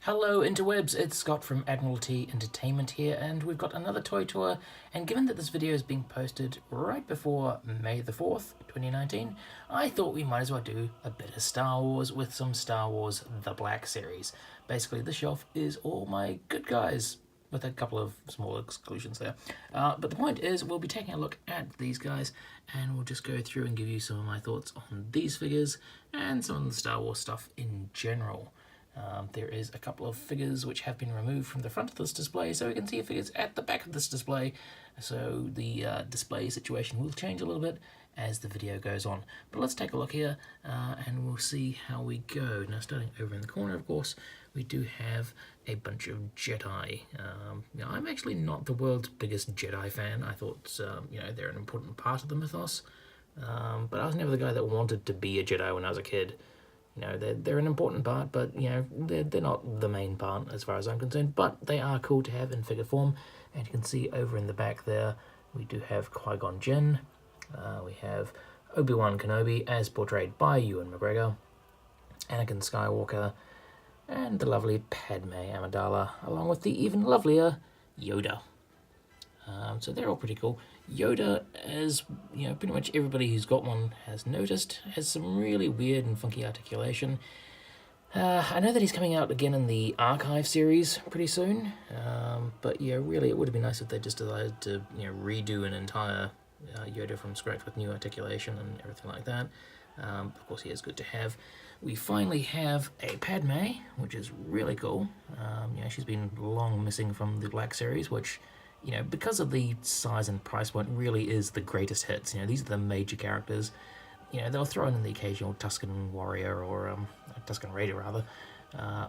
Hello interwebs, it's Scott from Admiralty Entertainment here, and we've got another toy tour. And given that this video is being posted right before May the 4th, 2019, I thought we might as well do a bit of Star Wars with some Star Wars The Black Series. Basically, this shelf is all my good guys, with a couple of small exclusions there. But the point is, we'll be taking a look at these guys, and we'll just go through and give you some of my thoughts on these figures, and some of the Star Wars stuff in general. There is a couple of figures which have been removed from the front of this display, so we can see figures at the back of this display, so the display situation will change a little bit as the video goes on. But let's take a look here, and we'll see how we go. Now, starting over in the corner, of course, we do have a bunch of Jedi. I'm actually not the world's biggest Jedi fan. I thought, they're an important part of the mythos, but I was never the guy that wanted to be a Jedi when I was a kid. They're an important part, but, they're not the main part as far as I'm concerned. But they are cool to have in figure form. And you can see over in the back there, we do have Qui-Gon Jinn. We have Obi-Wan Kenobi, as portrayed by Ewan McGregor. Anakin Skywalker. And the lovely Padme Amidala, along with the even lovelier Yoda. So they're all pretty cool. Yoda, as pretty much everybody who's got one has noticed, has some really weird and funky articulation. I know that he's coming out again in the Archive series pretty soon, but yeah, really it would have been nice if they just decided to redo an entire Yoda from scratch with new articulation and everything like that. Of course, he is good to have. We finally have a Padme, which is really cool. She's been long missing from the Black series, which, because of the size and price point, really is the greatest hits. These are the major characters. They'll throw in the occasional Tusken warrior, or Tusken raider rather,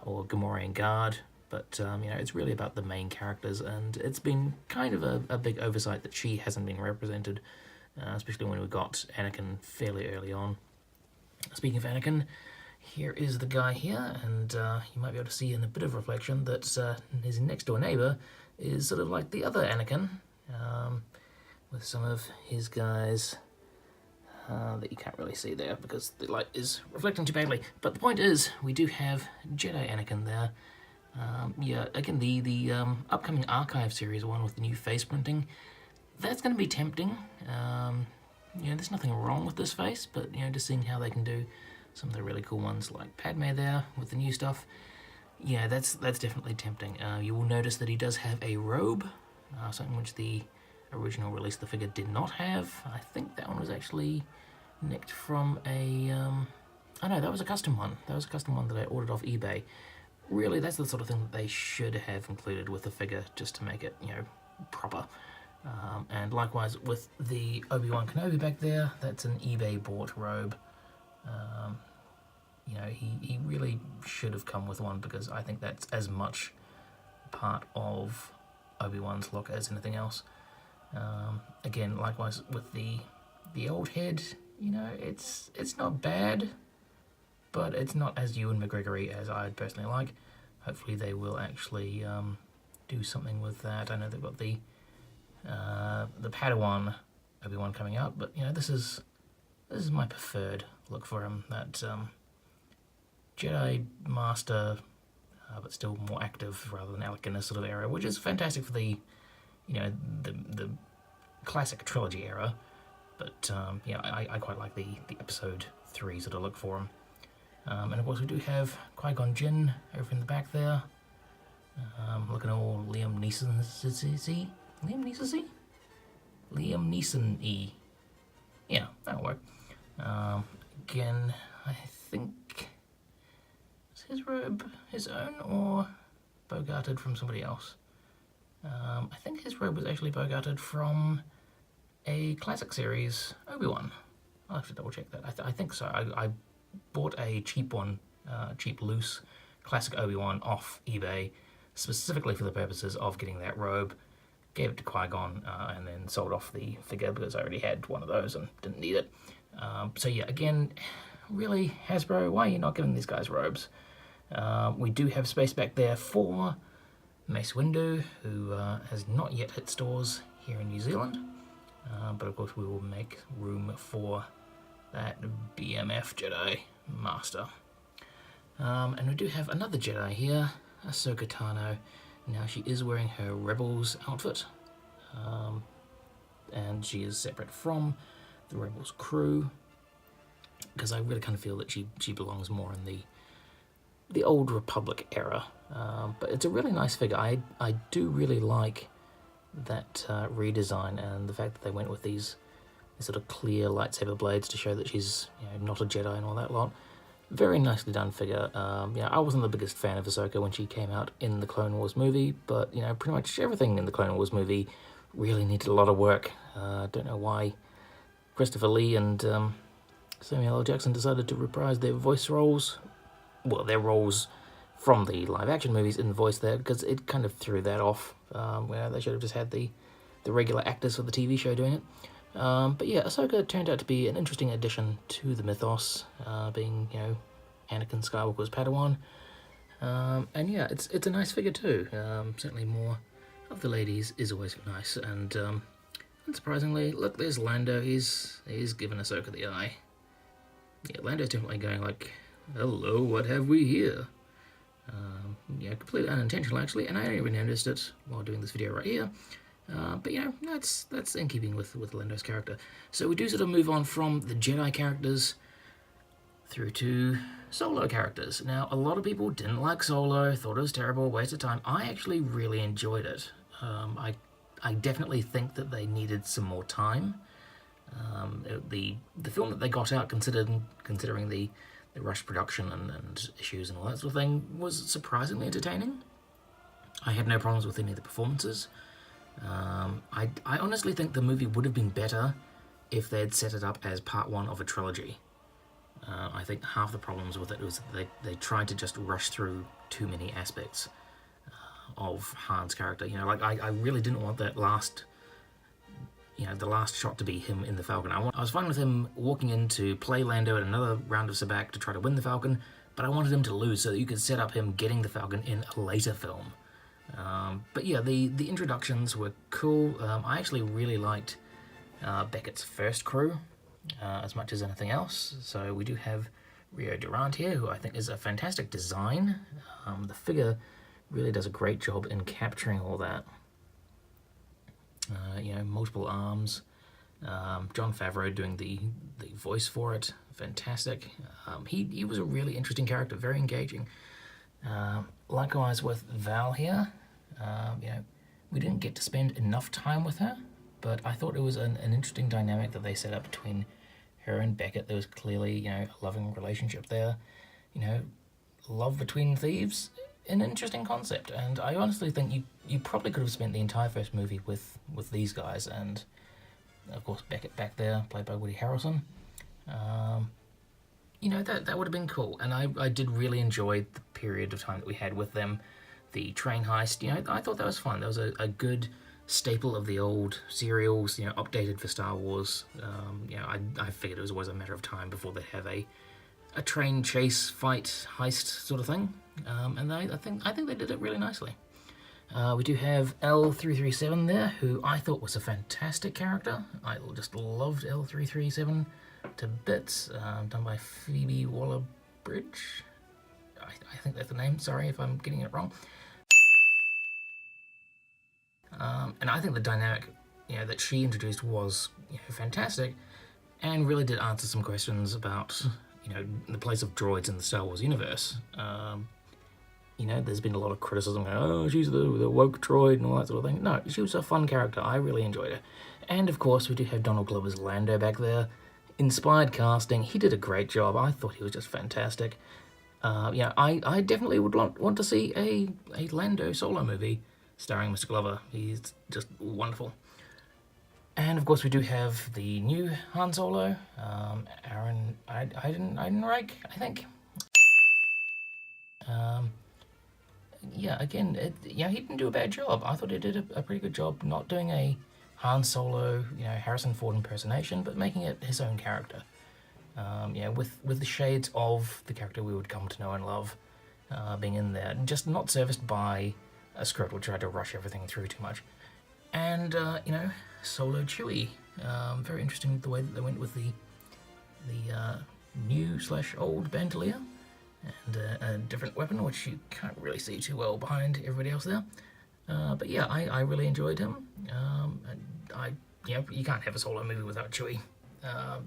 or Gamorrean guard. But, it's really about the main characters, and it's been kind of a big oversight that she hasn't been represented, especially when we got Anakin fairly early on. Speaking of Anakin, here is the guy here, and you might be able to see in a bit of reflection that his next door neighbour is sort of like the other Anakin, with some of his guys that you can't really see there because the light is reflecting too badly. But the point is, we do have Jedi Anakin there. Again, the upcoming Archive series, one with the new face printing, that's going to be tempting. There's nothing wrong with this face, but just seeing how they can do some of the really cool ones like Padme there with the new stuff. Yeah, that's definitely tempting. You will notice that he does have a robe, something which the original release of the figure did not have. I think that one was actually nicked from a... oh no, that was a custom one. That was a custom one that I ordered off eBay. Really, that's the sort of thing that they should have included with the figure, just to make it, proper. And likewise with the Obi-Wan Kenobi back there, that's an eBay bought robe. He really should have come with one, because I think that's as much part of Obi-Wan's look as anything else. Again, likewise with the old head, it's not bad, but it's not as Ewan McGregor-y as I'd personally like. Hopefully they will actually do something with that. I know they've got the Padawan Obi-Wan coming out, but this is my preferred look for him. That Jedi Master, but still more active rather than Alec in this sort of era, which is fantastic for the the classic trilogy era. But I quite like the episode 3 sort of look for him. And of course we do have Qui-Gon Jinn over in the back there, looking all Liam Neeson-y. Yeah, that'll work. Again, I think, is his robe his own or bogarted from somebody else? I think his robe was actually bogarted from a classic series Obi-Wan. I'll have to double check that. I think so. I bought a cheap one, cheap loose classic Obi-Wan off eBay, specifically for the purposes of getting that robe. Gave it to Qui-Gon, and then sold off the figure because I already had one of those and didn't need it. So yeah, again, really, Hasbro, why are you not giving these guys robes? We do have space back there for Mace Windu, who has not yet hit stores here in New Zealand. But of course we will make room for that BMF Jedi Master. And we do have another Jedi here, Ahsoka Tano. Now she is wearing her Rebels outfit, and she is separate from the Rebels crew, because I really kind of feel that she belongs more in the old Republic era. But it's a really nice figure. I do really like that redesign, and the fact that they went with these sort of clear lightsaber blades to show that she's not a Jedi and all that lot. Very nicely done figure. I wasn't the biggest fan of Ahsoka when she came out in the Clone Wars movie, but pretty much everything in the Clone Wars movie really needed a lot of work. Don't know why Christopher Lee and Samuel L. Jackson decided to reprise their voice roles, well, their roles from the live-action movies in voice there, because it kind of threw that off. Where they should have just had the regular actors for the TV show doing it. But yeah, Ahsoka turned out to be an interesting addition to the mythos, being, Anakin Skywalker's Padawan. And yeah, it's a nice figure too. Certainly more of the ladies is always nice. And unsurprisingly, look, there's Lando. He's giving Ahsoka the eye. Yeah, Lando's definitely going like, hello, what have we here? Completely unintentional actually, and I only really noticed it while doing this video right here. But that's in keeping with Lando's character. So we do sort of move on from the Jedi characters through to Solo characters. Now, a lot of people didn't like Solo, thought it was terrible, waste of time. I actually really enjoyed it. I definitely think that they needed some more time. The film that they got out, considering the rush production and issues and all that sort of thing, was surprisingly entertaining. I had no problems with any of the performances. I honestly think the movie would have been better if they'd set it up as part one of a trilogy. I think half the problems with it was that they tried to just rush through too many aspects of Han's character. I really didn't want that last, the last shot to be him in the Falcon. I was fine with him walking in to play Lando at another round of sabacc to try to win the Falcon, but I wanted him to lose so that you could set up him getting the Falcon in a later film. But yeah, the introductions were cool. I actually really liked Beckett's first crew as much as anything else. So we do have Rio Durant here, who I think is a fantastic design. The figure really does a great job in capturing all that. Multiple arms. Jon Favreau doing the voice for it. Fantastic. He was a really interesting character, very engaging. Likewise with Val here. We didn't get to spend enough time with her, but I thought it was an interesting dynamic that they set up between her and Beckett. There was clearly, a loving relationship there. Love between thieves, an interesting concept, and I honestly think you probably could have spent the entire first movie with these guys, and of course Beckett back there, played by Woody Harrelson. That would have been cool, and I did really enjoy the period of time that we had with them. The train heist, I thought that was fun. That was a good staple of the old serials, updated for Star Wars. I figured it was always a matter of time before they'd have a train chase, fight, heist sort of thing. And I think they did it really nicely. We do have L337 there, who I thought was a fantastic character. I just loved L337 to bits, done by Phoebe Waller-Bridge. I think that's the name, sorry if I'm getting it wrong. And I think the dynamic that she introduced was fantastic, and really did answer some questions about the place of droids in the Star Wars universe. There's been a lot of criticism, she's the woke droid and all that sort of thing. No, she was a fun character. I really enjoyed her. And of course, we do have Donald Glover's Lando back there. Inspired casting. He did a great job. I thought he was just fantastic. I definitely would want to see a Lando Solo movie starring Mr. Glover. He's just wonderful. And of course, we do have the new Han Solo, Aaron Eidenreich, I think. Again, he didn't do a bad job. I thought he did a pretty good job not doing a Han Solo, Harrison Ford impersonation, but making it his own character. With the shades of the character we would come to know and love being in there, and just not serviced by a script which tried to rush everything through too much. And, Solo Chewie. Very interesting the way that they went with the new/old Bandolier. and a different weapon, which you can't really see too well behind everybody else there. But yeah, I really enjoyed him. You can't have a solo movie without Chewie.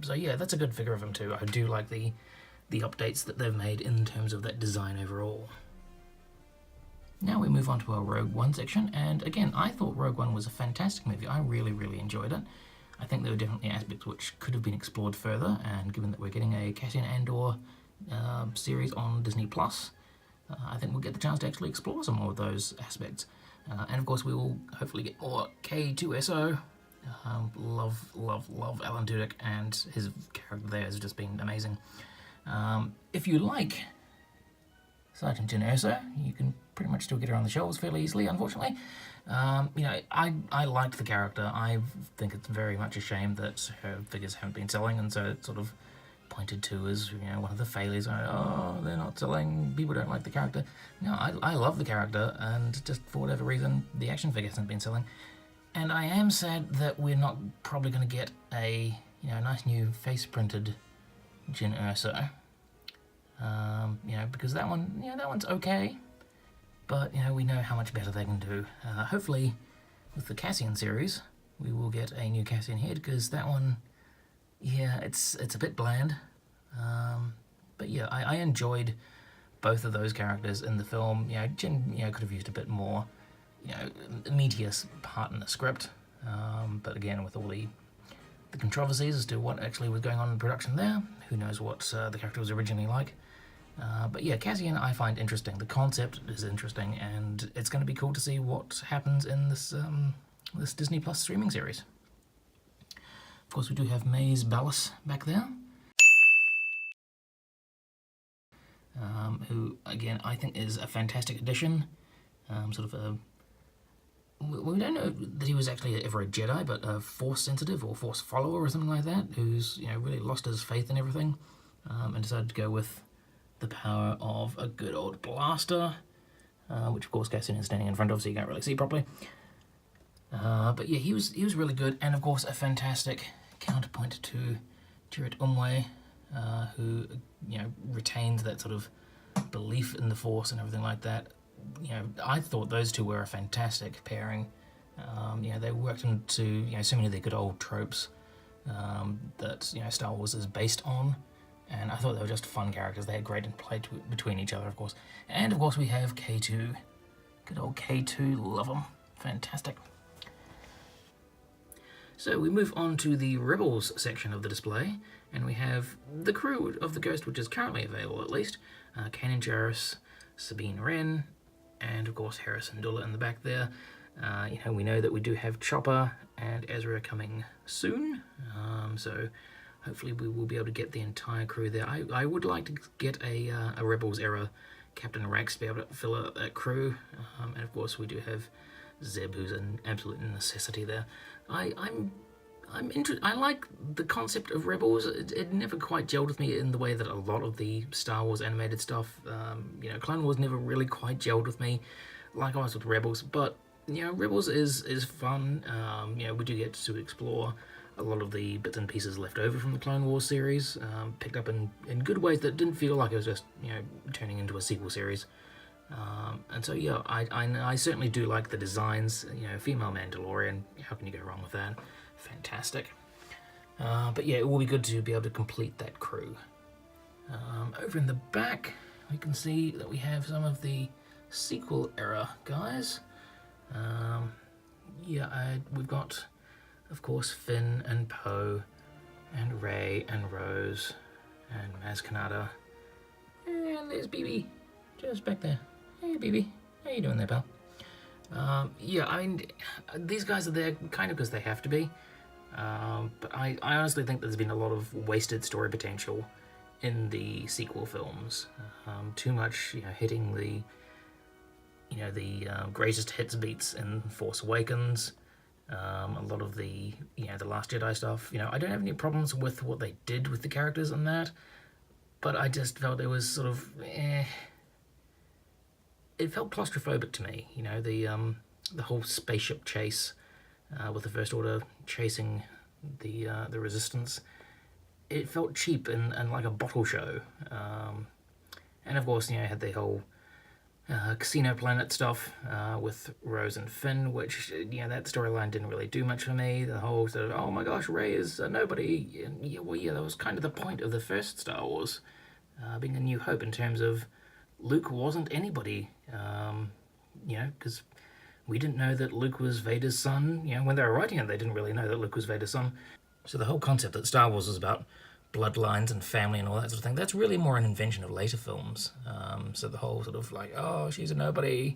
So yeah, that's a good figure of him too. I do like the updates that they've made in terms of that design overall. Now we move on to our Rogue One section, and again, I thought Rogue One was a fantastic movie. I really, really enjoyed it. I think there were definitely aspects which could have been explored further, and given that we're getting a Cassian Andor series on Disney Plus, I think we'll get the chance to actually explore some more of those aspects. And of course, we will hopefully get more K2SO. Love Alan Tudyk, and his character there has just been amazing. If you like Sergeant Jyn Erso, you can pretty much still get her on the shelves fairly easily, unfortunately. I liked the character. I think it's very much a shame that her figures haven't been selling, and so it's sort of pointed to as one of the failures. Oh, they're not selling, people don't like the character. No, I love the character, and just for whatever reason, the action figure hasn't been selling. And I am sad that we're not probably going to get a nice new face printed Jyn Erso. Because that one's okay, but we know how much better they can do. Hopefully, with the Cassian series, we will get a new Cassian head, because that one, it's a bit bland. But yeah, I enjoyed both of those characters in the film. Jyn, could have used a bit more, meatier part in the script. But again, with all the controversies as to what actually was going on in production there, who knows what the character was originally like. But yeah, Cassian I find interesting. The concept is interesting, and it's going to be cool to see what happens in this this Disney Plus streaming series. Of course, we do have Maze Ballas back there, who again I think is a fantastic addition. We don't know that he was actually ever a Jedi, but a Force sensitive or Force follower or something like that, who's really lost his faith in everything, and decided to go with the power of a good old blaster, which of course Cassian is standing in front of, so you can't really see properly. But yeah, he was really good, and of course a fantastic counterpoint to Jarrett Umwe, who retains that sort of belief in the Force and everything like that. I thought those two were a fantastic pairing. They worked into so many of the good old tropes that Star Wars is based on, and I thought they were just fun characters. They had great interplay between each other, of course. And of course we have K2, good old K2, love him, fantastic. So we move on to the Rebels section of the display, and we have the crew of the Ghost, which is currently available at least. Kanan Jarrus, Sabine Wren, and of course Harrison Dula in the back there. We know that we do have Chopper and Ezra coming soon, so hopefully we will be able to get the entire crew there. I would like to get a Rebels era Captain Rex to be able to fill out that crew, and of course we do have Zeb, who's an absolute necessity there. I like the concept of Rebels. It never quite gelled with me in the way that a lot of the Star Wars animated stuff, Clone Wars never really quite gelled with me like I was with Rebels, but Rebels is fun. We do get to explore a lot of the bits and pieces left over from the Clone Wars series, picked up in good ways that didn't feel like it was just turning into a sequel series. And so yeah, I certainly do like the designs. Female Mandalorian, how can you go wrong with that? Fantastic. But yeah, it will be good to be able to complete that crew. Over in the back, we can see that we have some of the sequel era guys. We've got, of course, Finn and Poe, and Rey and Rose, and Maz Kanata. And there's BB, just back there. Hey BB, how you doing there, pal? These guys are there kind of because they have to be. But I honestly think there's been a lot of wasted story potential in the sequel films. Too much, hitting the greatest hits beats in Force Awakens. A lot of the the Last Jedi stuff. I don't have any problems with what they did with the characters in that, but I just felt it was sort of It felt claustrophobic to me. The whole spaceship chase with the First Order chasing the Resistance. It felt cheap and like a bottle show. And of course, you know, had the whole Casino Planet stuff with Rose and Finn, which, you know, that storyline didn't really do much for me. The whole sort of, oh my gosh, Rey is a nobody. And yeah, well, yeah, that was kind of the point of the first Star Wars, being A New Hope, in terms of Luke wasn't anybody. You know, because we didn't know that Luke was Vader's son. You know, when they were writing it, they didn't really know that Luke was Vader's son. So the whole concept that Star Wars is about bloodlines and family and all that sort of thing, that's really more an invention of later films. So the whole sort of like, oh, she's a nobody,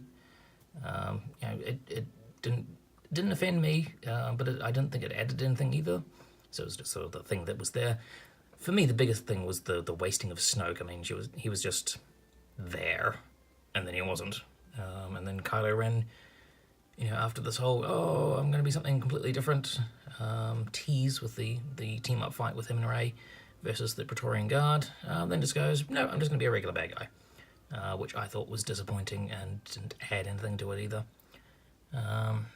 you know, it didn't offend me, but I didn't think it added anything either. So it was just sort of the thing that was there. For me, the biggest thing was the wasting of Snoke. I mean, he was just there, and then he wasn't. And then Kylo Ren, you know, after this whole, oh, I'm going to be something completely different, tease with the team-up fight with him and Rey versus the Praetorian Guard, then just goes, no, I'm just going to be a regular bad guy, which I thought was disappointing and didn't add anything to it either.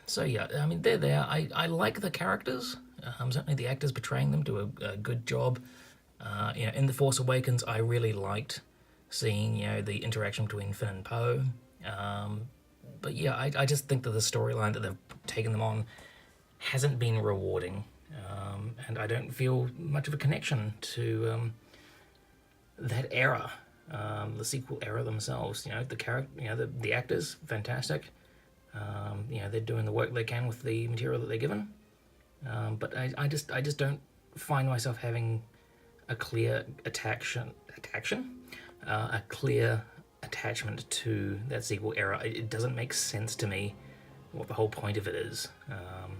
So yeah, I mean, they're there. I like the characters. Certainly the actors portraying them do a good job. You know, in The Force Awakens, I really liked seeing, you know, the interaction between Finn and Poe. But yeah, I just think that the storyline that they've taken them on hasn't been rewarding, and I don't feel much of a connection to that era, the sequel era themselves. You know, the actors, fantastic. You know, they're doing the work they can with the material that they're given, but I just don't find myself having a clear a clear attachment to that sequel era. It doesn't make sense to me what the whole point of it is,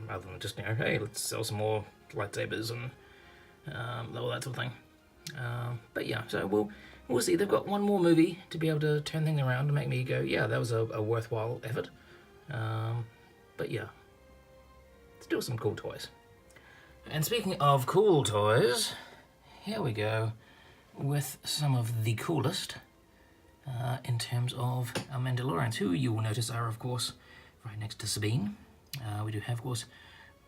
other than just, you know, hey, let's sell some more lightsabers and all that sort of thing. But yeah, so we'll see. They've got one more movie to be able to turn things around and make me go, yeah, that was a worthwhile effort. But yeah, still some cool toys. And speaking of cool toys, here we go with some of the coolest in terms of our Mandalorians, who you will notice are, of course, right next to Sabine. We do have, of course,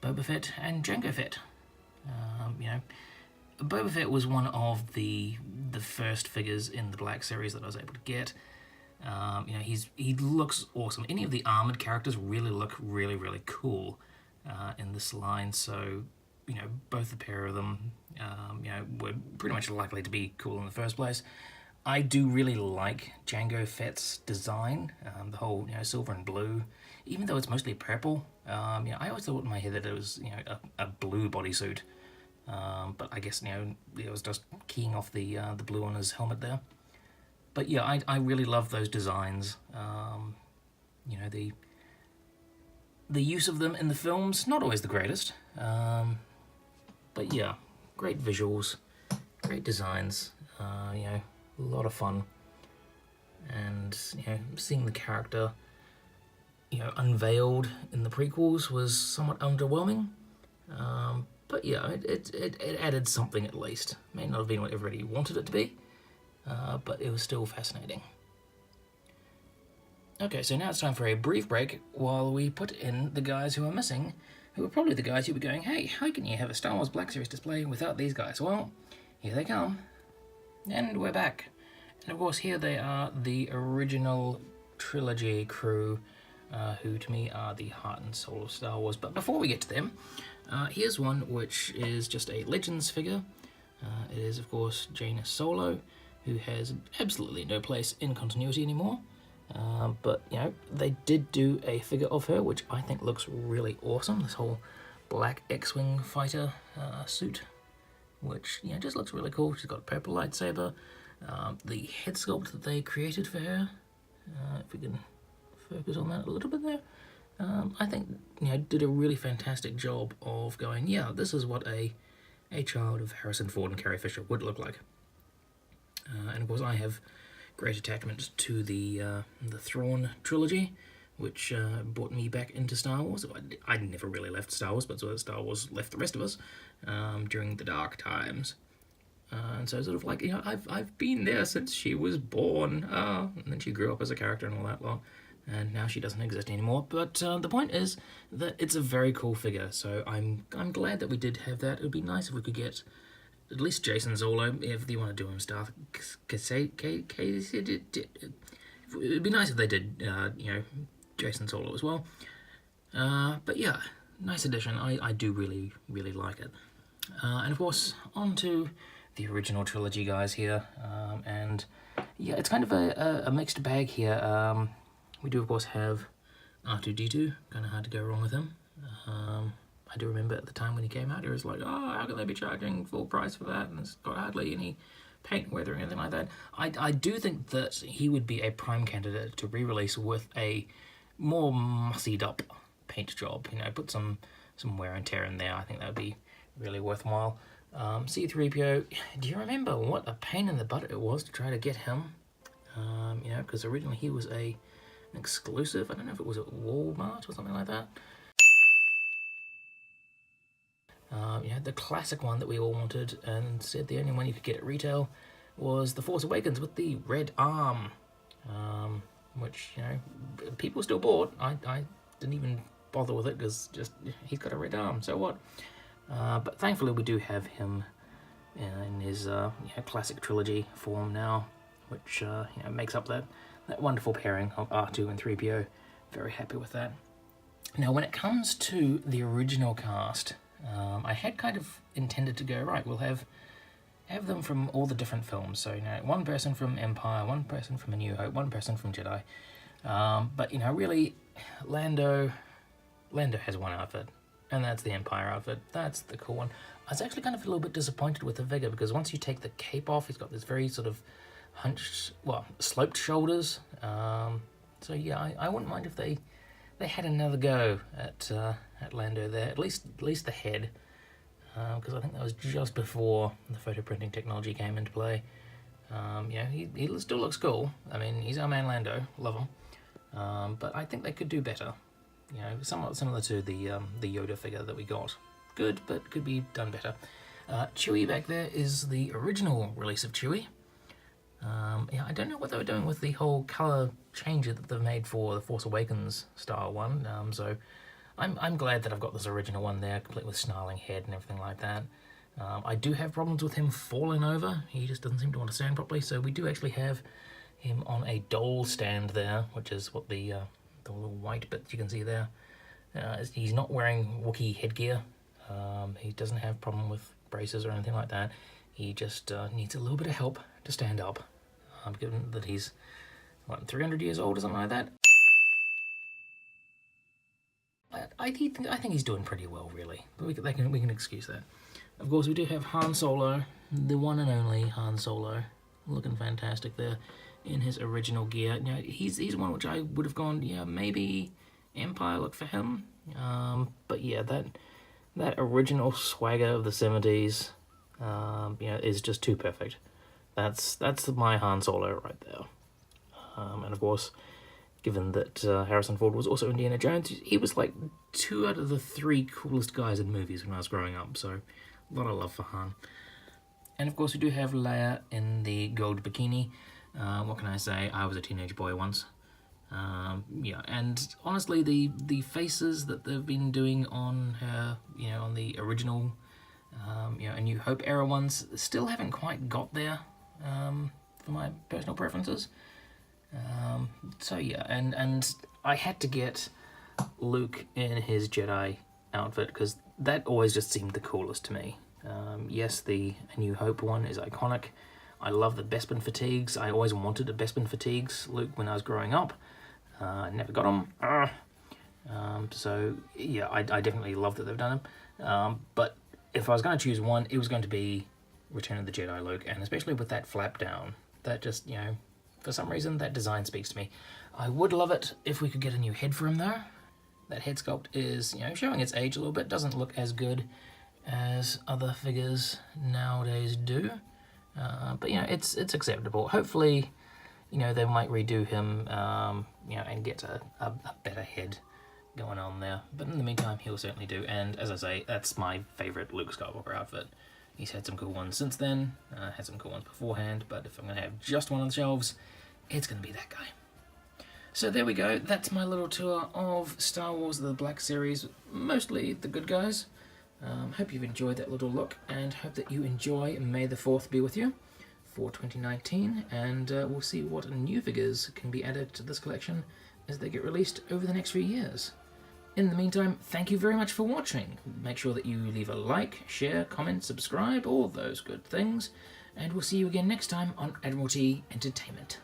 Boba Fett and Jango Fett. You know, Boba Fett was one of the first figures in the Black Series that I was able to get. You know, he looks awesome. Any of the armored characters really look really cool in this line. So, you know, both the pair of them, you know, were pretty much likely to be cool in the first place. I do really like Jango Fett's design, the whole, you know, silver and blue, even though it's mostly purple. You know, I always thought in my head that it was, you know, a blue bodysuit, but I guess, you know, it was just keying off the blue on his helmet there. But yeah, I really love those designs. You know, the use of them in the films, not always the greatest, but yeah, great visuals, great designs, you know, a lot of fun, and, you know, seeing the character, you know, unveiled in the prequels was somewhat underwhelming, but yeah, it added something at least. May not have been what everybody wanted it to be, but it was still fascinating. Okay, so now it's time for a brief break while we put in the guys who are missing, who are probably the guys who'll be going, hey, how can you have a Star Wars Black Series display without these guys? Well, here they come. And we're back. And of course, here they are, the original trilogy crew, who to me are the heart and soul of Star Wars. But before we get to them, here's one which is just a Legends figure. It is, of course, Jaina Solo, who has absolutely no place in continuity anymore. But, you know, they did do a figure of her, which I think looks really awesome. This whole black X-Wing fighter suit, which, you know, just looks really cool. She's got a purple lightsaber. The head sculpt that they created for her, if we can focus on that a little bit there, I think, you know, did a really fantastic job of going, yeah, this is what a child of Harrison Ford and Carrie Fisher would look like. And of course, I have great attachment to the Thrawn trilogy, which brought me back into Star Wars. I never really left Star Wars, but Star Wars left the rest of us during the dark times. And so sort of like, you know, I've been there since she was born, and then she grew up as a character and all that lot, and now she doesn't exist anymore. But the point is that it's a very cool figure, so I'm glad that we did have that. It would be nice if we could get at least Jason Solo, if you want to do him stuff. It'd be nice if they did, Jason Solo as well. But yeah, nice addition. I do really, really like it. And of course, on to the original trilogy, guys, here. And yeah, it's kind of a mixed bag here. We do, of course, have R2-D2. Kind of hard to go wrong with him. I do remember at the time when he came out, it was like, oh, how can they be charging full price for that? And it's got hardly any paint weather or anything like that. I do think that he would be a prime candidate to re-release with a more mussied up paint job. Put some wear and tear in there. I think that would be really worthwhile. C-3PO, do you remember what a pain in the butt it was to try to get him? Because originally he was an exclusive. I don't know if it was at Walmart or something like that. The classic one that we all wanted and said the only one you could get at retail was The Force Awakens with the red arm, which, people still bought. I didn't even bother with it because just he's got a red arm, so what? But thankfully we do have him in his classic trilogy form now, which makes up that wonderful pairing of R2 and 3PO. Very happy with that. Now, when it comes to the original cast, I had kind of intended to go, right, we'll have them from all the different films. So, one person from Empire, one person from A New Hope, one person from Jedi. But, really, Lando has one outfit, and that's the Empire outfit. That's the cool one. I was actually kind of a little bit disappointed with the figure, because once you take the cape off, he's got this very sort of sloped shoulders. So, yeah, I wouldn't mind if they had another go at Lando there, at least the head, because I think that was just before the photo printing technology came into play. He still looks cool. I mean, he's our man Lando, love him. But I think they could do better. Somewhat similar to the Yoda figure that we got. Good, but could be done better. Chewie back there is the original release of Chewie. I don't know what they were doing with the whole colour change that they've made for the Force Awakens style one. So I'm glad that I've got this original one there, complete with snarling head and everything like that. I do have problems with him falling over. He just doesn't seem to want to stand properly. So we do actually have him on a dole stand there, which is what the little white bit you can see there. He's not wearing Wookiee headgear. He doesn't have problem with braces or anything like that. He just needs a little bit of help to stand up, given that he's 300 years old or something like that. I think he's doing pretty well, really. But we can excuse that. Of course, we do have Han Solo, the one and only Han Solo, looking fantastic there in his original gear. Now he's one which I would have gone, maybe Empire look for him. But yeah, that original swagger of the 70s, is just too perfect. That's my Han Solo right there. And of course, given that Harrison Ford was also Indiana Jones, he was like 2 out of the 3 coolest guys in movies when I was growing up, so a lot of love for Han. And of course we do have Leia in the gold bikini. What can I say? I was a teenage boy once. And honestly, the faces that they've been doing on her, on the original, A New Hope era ones, still haven't quite got there, for my personal preferences. So yeah, and I had to get Luke in his Jedi outfit, because that always just seemed the coolest to me. Yes, the A New Hope one is iconic. I love the Bespin fatigues. I always wanted a Bespin fatigues Luke when I was growing up. I never got them. So yeah, I definitely love that they've done them. But if I was going to choose one, it was going to be Return of the Jedi Luke, and especially with that flap down, that just, for some reason, that design speaks to me. I would love it if we could get a new head for him, though. That head sculpt is, showing its age a little bit. Doesn't look as good as other figures nowadays do. But, it's acceptable. Hopefully, they might redo him, and get a better head going on there. But in the meantime, he'll certainly do. And as I say, that's my favourite Luke Skywalker outfit. He's had some cool ones since then, had some cool ones beforehand, but if I'm going to have just one on the shelves, it's going to be that guy. So there we go, that's my little tour of Star Wars The Black Series, mostly the good guys. Hope you've enjoyed that little look, and hope that you enjoy May the 4th be with you for 2019, and we'll see what new figures can be added to this collection as they get released over the next few years. In the meantime, thank you very much for watching. Make sure that you leave a like, share, comment, subscribe, all those good things, and we'll see you again next time on Admiralty Entertainment.